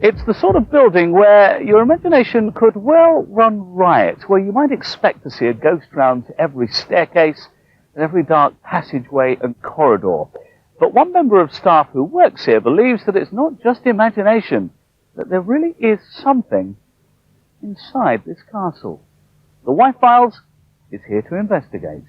It's the sort of building where your imagination could well run riot, where you might expect to see a ghost round every staircase and every dark passageway and corridor. But one member of staff who works here believes that it's not just imagination, that there really is something inside this castle. The White Files is here to investigate.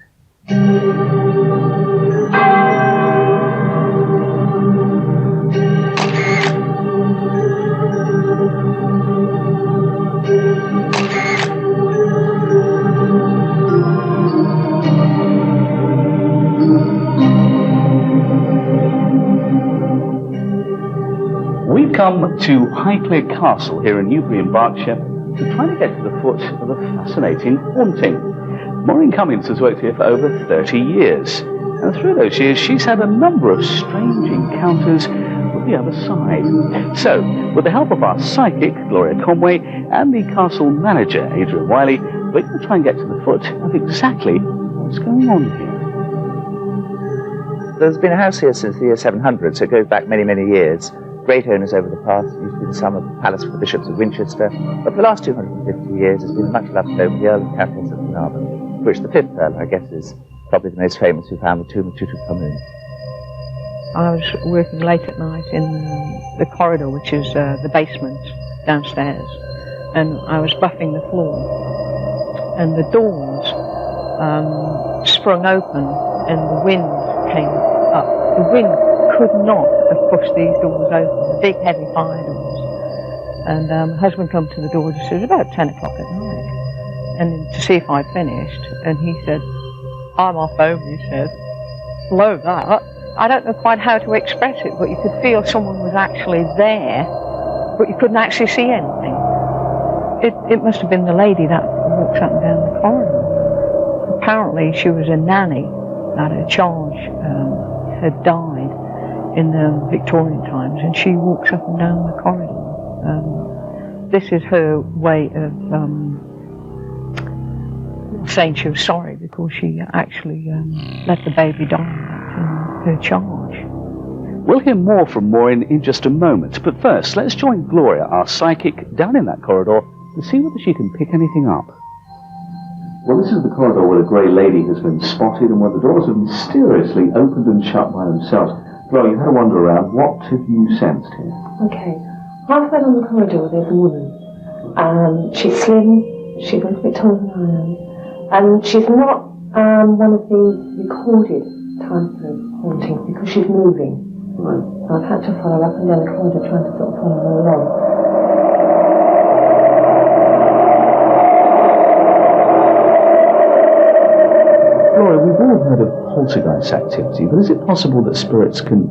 We've come to HIGHCLERE Castle here in Newbury in Berkshire to try to get to the foot of a fascinating haunting. Maureen Cummins has worked here for over 30 years, and through those years she's had a number of strange encounters with the other side. So, with the help of our psychic, Gloria Conway, and the castle manager, Adrian Wiley, we're going to try and get to the foot of exactly what's going on here. There's been a house here since the year 700, so it goes back many, many years. Great owners over the past. It used to be the summer palace for the bishops of Winchester, but for the last 250 years it's been much loved over the Earl of Catherine's of Carnarvon, which the fifth Earl, I guess, is probably the most famous, who found the tomb of Tutankhamun. I was working late at night in the corridor, which is the basement downstairs, and I was buffing the floor, and the doors sprung open and the wind came up. The wind could not have pushed these doors open, the big heavy fire doors. And my husband come to the door just at about 10 o'clock at night, and to see if I'd finished, and he said, "I'm off home," he said. Below that, I don't know quite how to express it, but you could feel someone was actually there, but you couldn't actually see anything. It must have been the lady that walks up and down the corridor. Apparently she was a nanny that her charge had died in the Victorian times, and she walks up and down the corridor. This is her way of saying she was sorry, because she actually let the baby die in her charge. We'll hear more from Maureen in just a moment, but first let's join Gloria, our psychic, down in that corridor to see whether she can pick anything up. Well, this is the corridor where the Grey Lady has been spotted and where the doors have mysteriously opened and shut by themselves. Gloria, you've had a wander around. What have you sensed here? Okay. Halfway along the corridor there's a woman. She's slim, she's a little bit taller than I am, and she's not one of the recorded type of haunting, because she's moving. Right. So I've had to follow up and down the corridor trying to sort of follow her along. Gloria, we've all heard of poltergeist activity, but is it possible that spirits can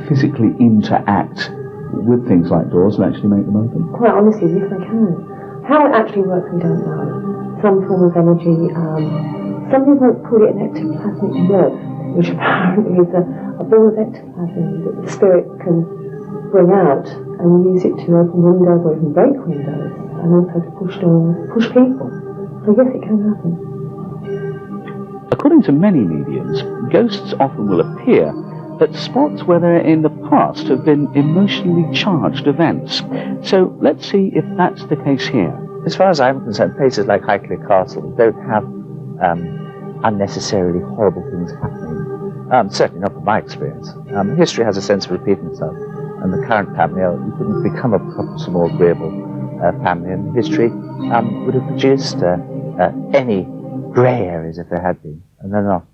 physically interact with things like doors and actually make them open? Quite honestly, yes, they can. How it actually works, we don't know. Some form of energy. Some people call it an ectoplasmic nerve, which apparently is a ball of ectoplasm that the spirit can bring out and use it to open windows or even break windows, and also to push doors, push people. So yes, it can happen. According to many mediums, ghosts often will appear at spots where there in the past have been emotionally charged events. So let's see if that's the case here. As far as I'm concerned, places like HIGHCLERE Castle don't have unnecessarily horrible things happening. Certainly not from my experience. History has a sense of repeating itself, and the current family, you couldn't become a perhaps more agreeable family, and history would have produced any grey areas if there had been, and they're not.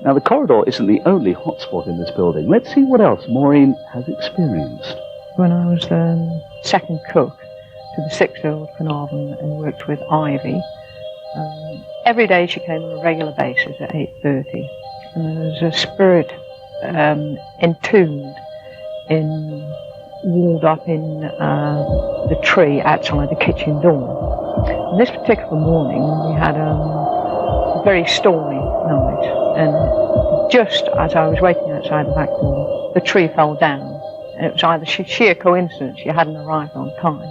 Now, the corridor isn't the only hotspot in this building. Let's see what else Maureen has experienced. When I was second cook to the 6th Earl of Carnarvon and worked with Ivy, every day she came on a regular basis at 8:30, and there was a spirit entombed walled up in the tree outside the kitchen door. And this particular morning we had a very stormy night, and just as I was waiting outside the back door, the tree fell down, and it was either sheer coincidence you hadn't arrived on time,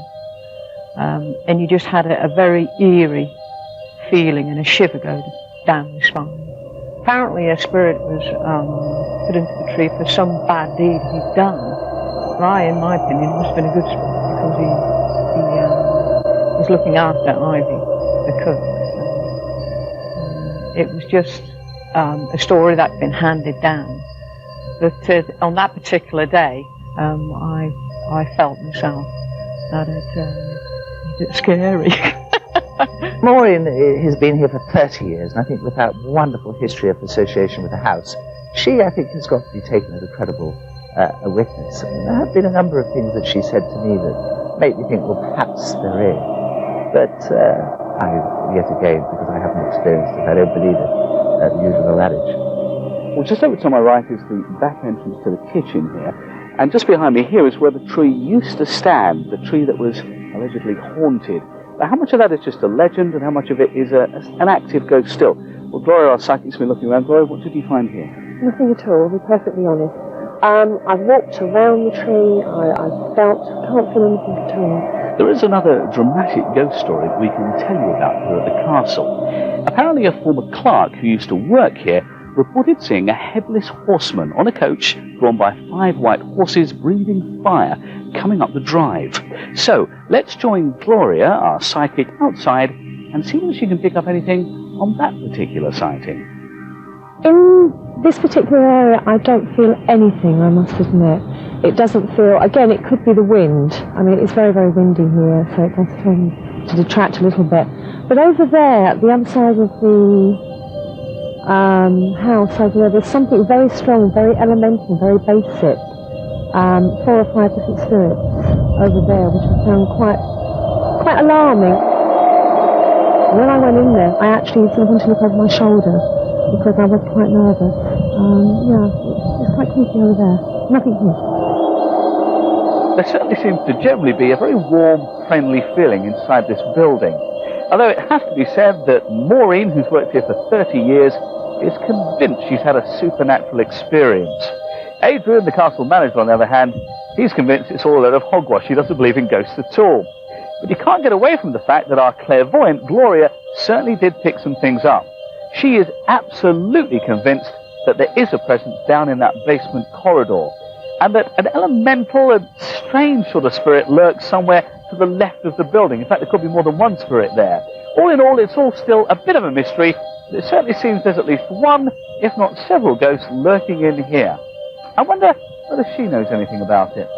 and you just had a very eerie feeling and a shiver go down your spine. Apparently a spirit was put into the tree for some bad deed he'd done. But in my opinion, it must have been a good spirit, because he was looking after Ivy, the cook. So, it was just a story that's been handed down. But on that particular day, I felt myself that it's scary. Maureen has been here for 30 years, and I think with that wonderful history of association with the house, she, I think, has got to be taken as a credible a witness. And there have been a number of things that she said to me that make me think, well, perhaps there is. But yet again, because I haven't experienced it, I don't believe it, the usual adage. Well, just over to my right is the back entrance to the kitchen here. And just behind me here is where the tree used to stand, the tree that was allegedly haunted. Now, how much of that is just a legend and how much of it is an active ghost still? Well, Gloria, our psychic's been looking around. Gloria, what did you find here? Nothing at all, to be perfectly honest. I've walked around the tree, can't feel anything at all. There is another dramatic ghost story that we can tell you about here at the castle. Apparently a former clerk who used to work here reported seeing a headless horseman on a coach drawn by 5 white horses breathing fire coming up the drive. So let's join Gloria, our psychic, outside and see whether she can pick up anything on that particular sighting. In this particular area, I don't feel anything, I must admit. It doesn't feel, again, it could be the wind. I mean, it's very, very windy here, so it does tend to detract a little bit. But over there, at the other side of the house over there, there's something very strong, very elemental, very basic. 4 or 5 different spirits over there, which I found quite alarming. When I went in there, I actually sort of wanted to look over my shoulder because I was quite nervous. It's quite creepy over there. Nothing here. There certainly seems to generally be a very warm, friendly feeling inside this building. Although it has to be said that Maureen, who's worked here for 30 years, is convinced she's had a supernatural experience. Adrian, the castle manager, on the other hand, he's convinced it's all a load of hogwash. He doesn't believe in ghosts at all. But you can't get away from the fact that our clairvoyant, Gloria, certainly did pick some things up. She is absolutely convinced that there is a presence down in that basement corridor, and that an elemental and strange sort of spirit lurks somewhere to the left of the building. In fact, there could be more than one spirit there. All in all, it's all still a bit of a mystery, but it certainly seems there's at least one, if not several ghosts lurking in here. I wonder whether she knows anything about it.